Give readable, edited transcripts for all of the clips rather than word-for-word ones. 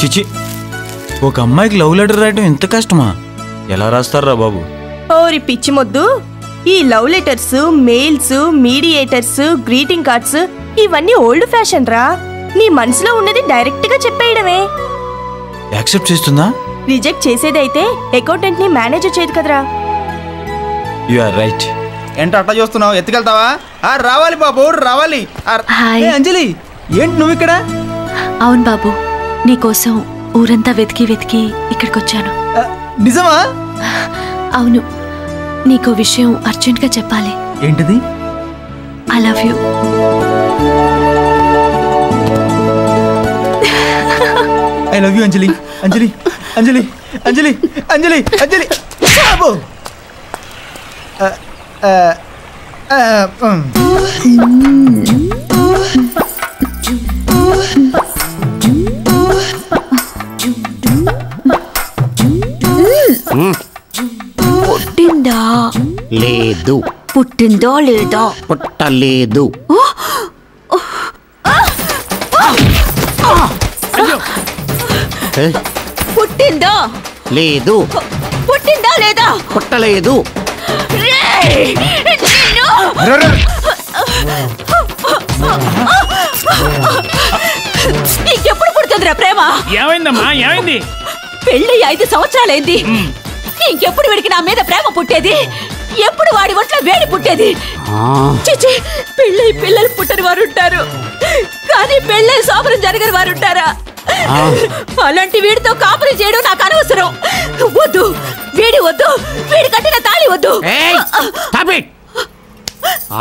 చిచి, ఒక అమ్మాయికి లవ్ లెటర్ రాయటం ఎంత కష్టమా? ఎలా రాస్తారా బాబు? ఓరి పిచ్చి మొద్దు, ఈ love letters, mails, mediators, greeting cards ఇవన్నీ ఓల్డ్ ఫ్యాషన్ రా. నీ మనసులో ఉన్నది డైరెక్ట్ గా చెప్పేయడమే. యాక్సెప్ట్ చేస్తుందా? రిజెక్ట్ చేసేదైతే అకౌంటెంట్ ని మేనేజర్ చేయదు కదరా. You are right. ఏంటి అట్లా చూస్తున్నావు? ఎత్తుకెళ్తావా? రావాలి బాబు, రావాలి. అంజలి, ఏంటి నువ్వు ఇక్కడ? అవును బాబు, నీకోసం ఊరంతా వెతికి వెతికి ఇక్కడికి వచ్చాను. నిజమా? అవును, నీకో విషయం అర్జెంట్గా చెప్పాలి. ఏంటిది? I love you. I love you Anjali. Anjali Anjali Anjali Anjali Anjali బాబు. పుట్టిందా? లేదు. పుట్టిందో లేదా? పుట్టలేదు. పుట్టిందా? లేదు. పుట్టిందా లేదా? పుట్టలేదు. నీకెప్పుడు పుడుతుందిరా ప్రేమ? ఏమైందమ్మా? ఏమైంది? పెళ్ళి 5 సంవత్సరాలైంది. ఇంకెప్పుడు వీడికి నా మీద ప్రేమ పుట్టేది? ఎప్పుడు వాడి ఒంట్లో వేడి పుట్టేది? చిచి, పెళ్ళై పిల్లలు పుట్టని వారు ఉంటారు, కానీ పెళ్ళై సోమరం జరగని వారు ఉంటారా? అలాంటి వీడితో కాపురం చేయడం నాకు అనవసరం. వద్దు, వీడి వద్దు, వీడి కట్టిన తాళి వద్దు.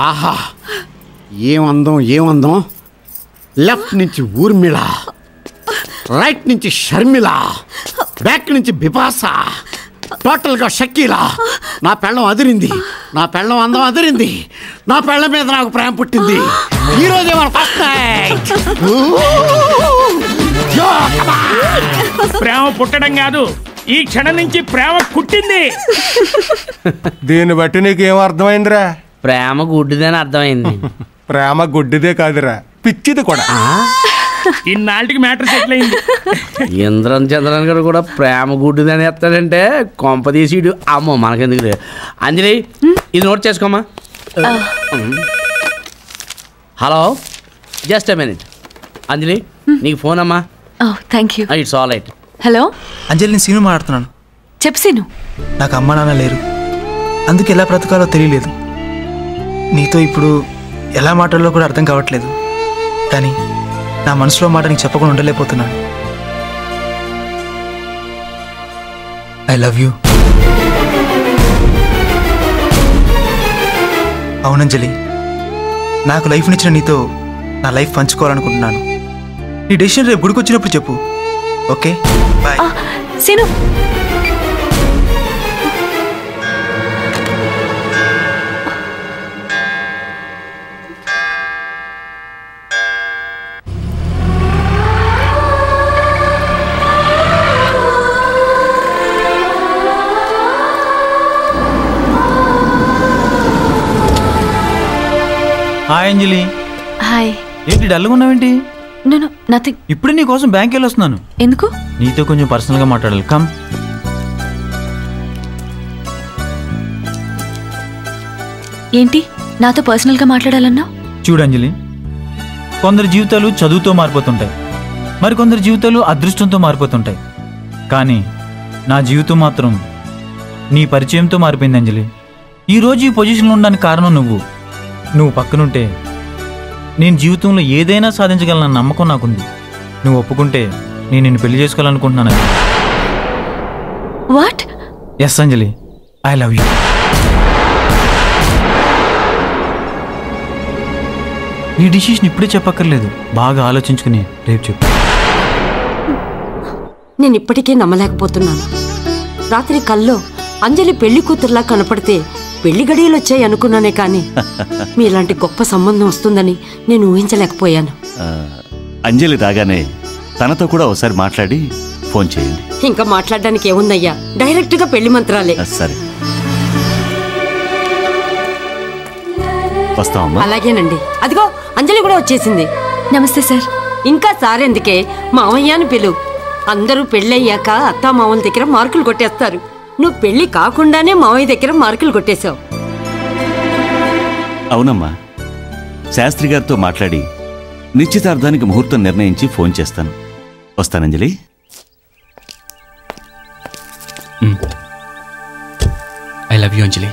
ఆహా, ఏమందం ఏమందం! లెఫ్ట్ నుంచి ఊర్మిళ, రైట్ నుంచి షర్మిల, బ్యాక్ నుంచి బిపాస, టోటల్గా షకీలా. నా పెళ్ళం అదిరింది, నా పెళ్ళం అందం అదిరింది, నా పెళ్ళం మీద నాకు ప్రేమ పుట్టింది. ఈరోజే మన ఫస్ట్ నైట్. ప్రేమ పుట్టడం కాదు, ఈ క్షణం నుంచి ప్రేమ పుట్టింది. దీన్ని బట్టి నీకేం అర్థమైందిరా? ప్రేమ గుడ్డిదని అర్థమైంది. ప్రేమ గుడ్డిదే కాదురా, పిచ్చిది కూడా. ఇన్నాళ్ళకి మ్యాటర్ సెటిల్ అయింది. ఇంద్రన్ చంద్రన్ గారు కూడా ప్రేమ గుడ్డిదని ఎత్తాడంటే కొంపదీసి అమ్మో మనకెందుకు. అంజలి, ఇది నోట్ చేసుకోమా. Hello, just a minute. Anjali, నీకు ఫోన్ అమ్మా. Thank you. It's all right. Hello Anjali, నేను సీను మాట్లాడుతున్నాను. చెప్పు సీను. నాకు అమ్మ నాన్న లేరు, అందుకు ఎలా బ్రతకాలో తెలియలేదు. నీతో ఇప్పుడు ఎలా మాట్లాడాలో కూడా అర్థం కావట్లేదు. కానీ నా మనసులో మాట నీకు చెప్పకుండా ఉండలేకపోతున్నాను. I love you. అవునంజలి, నాకు లైఫ్నిచ్చిన నీతో నా లైఫ్ పంచుకోవాలనుకుంటున్నాను. నీ డెసిషన్ రేపు గుడికి వచ్చినప్పుడు చెప్పు, ఓకే? బాయ్. సీను, హాయ్ అంజలి. హాయ్. ఏంటి డల్గా ఉన్నావేంటి? నేను నథింగ్. ఇప్పుడే నీ కోసం బ్యాంక్ వెళ్ళి వస్తున్నాను. ఎందుకు? నీతో కొంచెం పర్సనల్గా మాట్లాడాలి. కమ్. ఏంటి నాతో పర్సనల్గా మాట్లాడాలన్నా? చూడు అంజలి, కొందరు జీవితాలు చదువుతో మారిపోతుంటాయి, మరి కొందరు జీవితాలు అదృష్టంతో మారిపోతుంటాయి. కానీ నా జీవితం మాత్రం నీ పరిచయంతో మారిపోయింది అంజలి. ఈరోజు ఈ పొజిషన్లో ఉండడానికి కారణం నువ్వు పక్కనుంటే నేను జీవితంలో ఏదైనా సాధించగలనన్న నమ్మకం నాకుంది. నువ్వు ఒప్పుకుంటే నేను నిన్ను పెళ్లి చేసుకోవాలనుకుంటున్నాను. What? Yes Anjali, I love you. ఈ డిసిషన్ ఇప్పుడే చెప్పక్కర్లేదు, బాగా ఆలోచించుకుని రేపు చెప్పు. నేను ఇప్పటికే నమ్మలేకపోతున్నాను. రాత్రి కల్లో అంజలి పెళ్లి కూతురులా కనపడితే పెళ్లి గడియలు వచ్చాయి అనుకున్నానే కానీ మీలాంటి గొప్ప సంబంధం వస్తుందని నేను ఊహించలేకపోయాను. అంజలి రాగానే తనతో కూడా ఒకసారి మాట్లాడి ఫోన్ చేయండి. ఇంకా మాట్లాడడానికి ఏముందయ్యా, డైరెక్ట్ గా పెళ్లి మంత్రాలే. సరే, వస్తామమ్మా. అలాగేనండి. అదిగో అంజలి కూడా వచ్చేసింది. నమస్తే సార్. ఇంకా సార్ ఎందుకే, మావయ్య అని పిలు. అందరూ పెళ్ళయ్యాక అత్తా మామల దగ్గర మార్కులు కొట్టేస్తారు. నువ్వు పెళ్లి కాకుండానే మామయ్య దగ్గర మార్కులు కొట్టేశావు. అవునమ్మా, శాస్త్రి గారితో మాట్లాడి నిశ్చితార్థానికి ముహూర్తం నిర్ణయించి ఫోన్ చేస్తాను. వస్తానంజలి. ఐ లవ్ యూ అంజలి.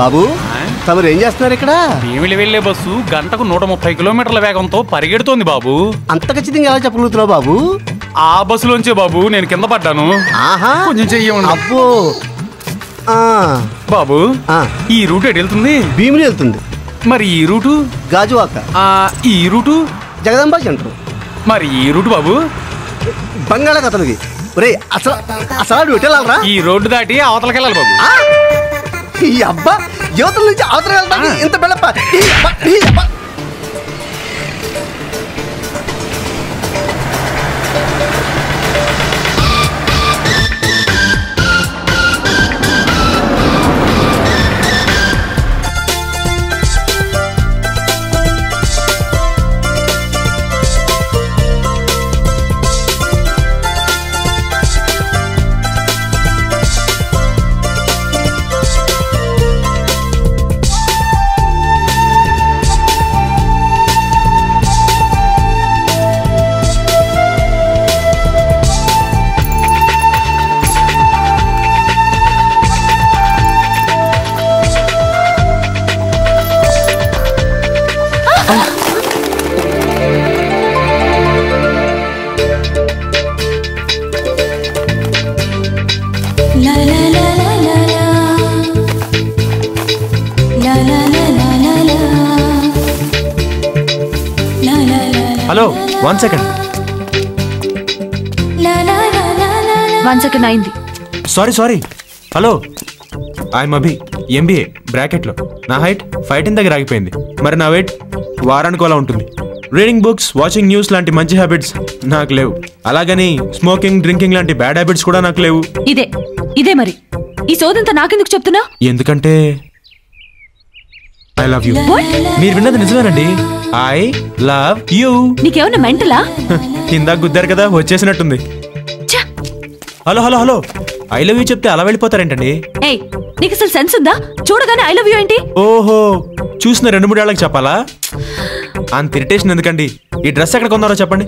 బాబు తమరు ఏం చేస్తున్నారు ఇక్కడ? భీమిలి వెళ్లే బస్సు గంటకు 130 కిలోమీటర్ల వేగంతో పరిగెడుతోంది బాబు. అంత ఖచ్చితంగా ఎలా చెప్పగలుగుతున్నావు బాబు? ఆ బస్సులోంచే బాబు నేను కింద పడ్డాను. ఆహా, కొంచెం చెయ్యండి. అబ్బో. బాబు ఈ రూట్ ఎటు వెళ్తుంది? భీమిలి వెళ్తుంది. మరి ఈ రూటు? గాజువాక. ఈ రూటు? జగదంబ సెంటర్. మరి ఈ రూటు బాబు? బంగాళాఖాతానికి. ఒరే అసలు వెళ్ళాలరా? ఈ రోడ్డు దాటి అవతలకి వెళ్ళాలి బాబు. ఈ అబ్బా యువతల నుంచి అవతల వెళ్తాను ఇంత బెళ్ళప్ప. Hello, 1 second. 1 సెకండ్ అయింది. Sorry. Hello, I'm Abhi, MBA బ్రాకెట్లో. నా హైట్ 5'10" దగ్గర ఆగిపోయింది. మరి నా వెయిట్ వారానికి అలా ఉంటుంది. రీడింగ్ బుక్స్, వాచింగ్ న్యూస్ లాంటి మంచి హ్యాబిట్స్ నాకు లేవు. అలాగని స్మోకింగ్, డ్రింకింగ్ లాంటి బ్యాడ్ హ్యాబిట్స్ కూడా నాకు లేవు. ఇదే మరి ఈ సోదంతా నాకెందుకు చెప్తున్నా? ఎందుకంటే ఐ లవ్ యూ. మీరు విన్నది నిజమేనండి. I love you. నీకేమన్నా మెంటలా? ఇందాక గుద్దారు కదా, వచ్చేసినట్టుంది. హలో, ఐ లవ్ యూ చెప్తే అలా వెళ్ళిపోతారేంటండి? ఏయ్, నీకు అసలు సెన్స్ ఉందా? చూడగానే ఐ లవ్ యూ ఏంటి? ఓహో, చూసిన 2-3 ఏళ్ళకి చెప్పాలా? అంత ఇరిటేషన్ ఎందుకండి? ఈ డ్రెస్ ఎక్కడ కొన్నారో చెప్పండి.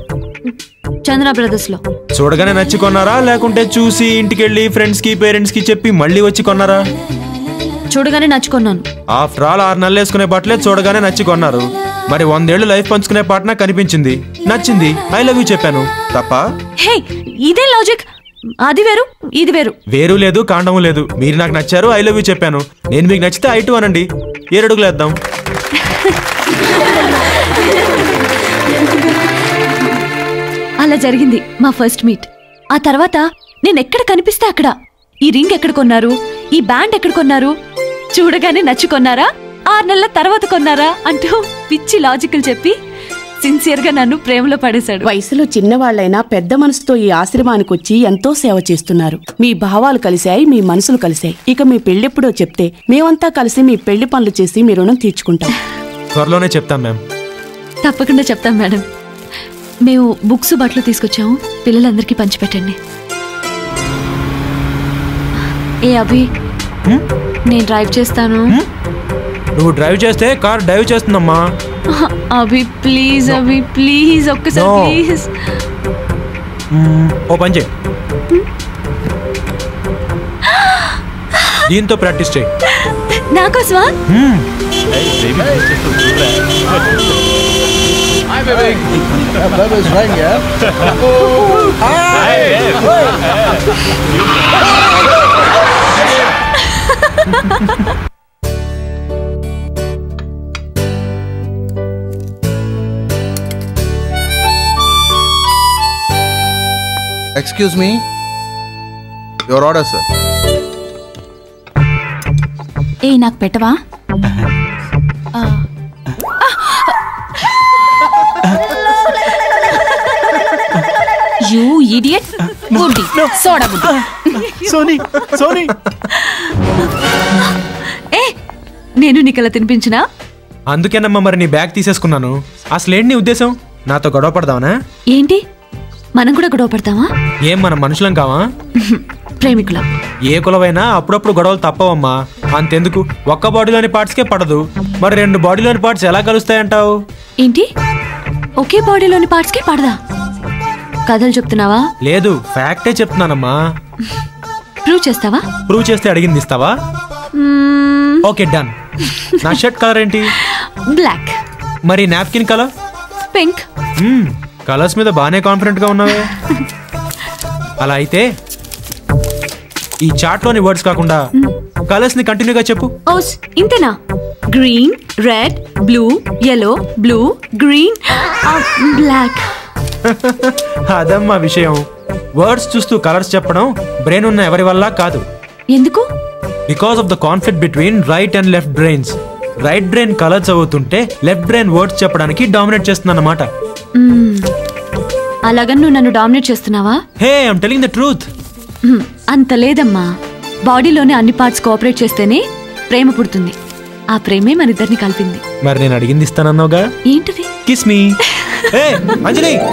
చందన బ్రదర్స్ లో. చూడగానే నచ్చి కొన్నారా, లేకుంటే చూసి ఇంటికెళ్ళి ఫ్రెండ్స్ కి పేరెంట్స్ కి చెప్పి మళ్ళీ వచ్చి కొన్నారా? చూడగానే నచ్చుకున్నాను. ఆఫ్టర్ ఆల్ 6 నెలలు వేసుకునే బట్టలే చూడగానే నచ్చి కొన్నారు. మరి 100 ఏళ్ళు లైఫ్ పంచుకునే పాటన కనిపించింది, నచ్చింది, ఐ లవ్ యూ చెప్పాను. తప్ప? హే, ఇదే లాజిక్. అది వేరు, ఇది వేరు. వేరు లేదు, కాండము లేదు. మీరు నాకు నచ్చారు, ఐ లవ్ యూ చెప్పాను. నేను మీకు నచ్చితే I2 అనండి. 7 అడుగులు వేద్దాం. అలా జరిగింది మా ఫస్ట్ మీట్. ఆ తర్వాత నేను ఎక్కడ కనిపిస్తే అక్కడ ఈ రింగ్ ఎక్కడ కొన్నారు, ఈ బ్యాండ్ ఎక్కడ కొన్నారు, చూడగానే నచ్చుకొన్నారా, 6 నెలల తర్వాత కొన్నారా అంటూ పిచ్చి లాజికల్ చెప్పి సిన్సియర్ గా నన్ను ప్రేమలో పడేశాడు. వయసులో చిన్నవాళ్లైనా పెద్ద మనసుతో ఈ ఆశ్రమానికి వచ్చి ఎంతో సేవ చేస్తున్నారు. మీ భావాలు కలిశాయి, మీ మనసులు కలిశాయి. ఇక మీ పెళ్ళెప్పుడో చెప్తే మేమంతా కలిసి మీ పెళ్లి పనులు చేసి మీ రుణం తీర్చుకుంటాం. త్వరలోనే చెప్తాం మ్యామ్. తప్పకుండా చెప్తాం మేడం. మేము బుక్స్, బట్టలు తీసుకొచ్చాము, పిల్లలందరికీ పంచిపెట్టండి. ఏ అభి, నేను డ్రైవ్ చేస్తాను. నువ్వు డ్రైవ్ చేస్తే కార్ డ్రైవ్ చేస్తుందమ్మా. అభి ప్లీజ్, అభి ప్లీజ్, ఒక్కసారి ప్లీజ్. ఓ పని చేయి, దీంతో ప్రాక్టీస్ చేయి. నాకోసమా? Hi, baby. Baby's right, yeah? Hi. Excuse me. Your order, sir. ఏ నాకు పెట్టవా? You idiot. గుడ్డి సోడా గుడ్డి. సోనీ ఏ నేను నీకలా తినిపించినా? అందుకేనమ్మా మరి నీ బ్యాగ్ తీసేసుకున్నాను. అసలేంటి నీ ఉద్దేశం? నాతో గొడవ పడదావనా? ఏంటి మనం కూడా గొడవ పడతావా? ఏం మనం మనుషులం కావా? ప్రేమికులం. ఏ కులమైనా అప్పుడప్పుడు గొడవలు తప్పవమ్మా. అంతెందుకు ఒక్క బాడీలోని పార్ట్స్కే పడదు, మరి 2 బాడీలోని పార్ట్స్ ఎలా కలుస్తాయంటావు? ఏంటి ఒకే బాడీలోని పార్ట్స్ కి పడదా? కథలు చెప్తున్నావా? లేదు, ఫ్యాక్టే చెప్తున్నానమ్మా. ప్రూవ్ చేస్తావా? ప్రూవ్ చేస్తే అడిగింది ఇస్తావా? Okay done. నా షర్ట్ కలర్ ఏంటి? బ్లాక్. మరి నాప్కిన్ కలర్? పింక్. కలర్స్ మీద బాగానే కాన్ఫిడెంట్ గా ఉన్నావే. అలా అయితే ఈ చార్ట్ లోని వర్డ్స్ కాకుండా కలర్స్ ని కంటిన్యూగా చెప్పు. ఓస్ ఇంతేనా? Green, red, blue, yellow, blue, green, black. అదమ్మా విషయం. వర్డ్స్ చూస్తూ కలర్స్ చెప్పడం బ్రెయిన్ ఉన్న ఎవరి వల్ల కాదు. ఎందుకు? Because of the conflict between right and left brains. Right brain colours చదువుతుంటే లెఫ్ట్ బ్రెయిన్ వర్డ్స్ చెప్పడానికి డామినేట్ చేస్తుంది అన్నమాట. అలాగని నువ్వు నన్ను డామినేట్ చేస్తున్నావా? Hey I'm telling the truth. అంత లేదమ్మా. బాడీలోని అన్ని పార్ట్స్ కోఆపరేట్ చేస్తేనే ప్రేమ పుడుతుంది. ఆ ప్రేమే మన ఇద్దరిని కలిపింది. మరి నేను అడిగింది ఇస్తానన్నావుగా. ఏంటిది? Kiss me. అంజలి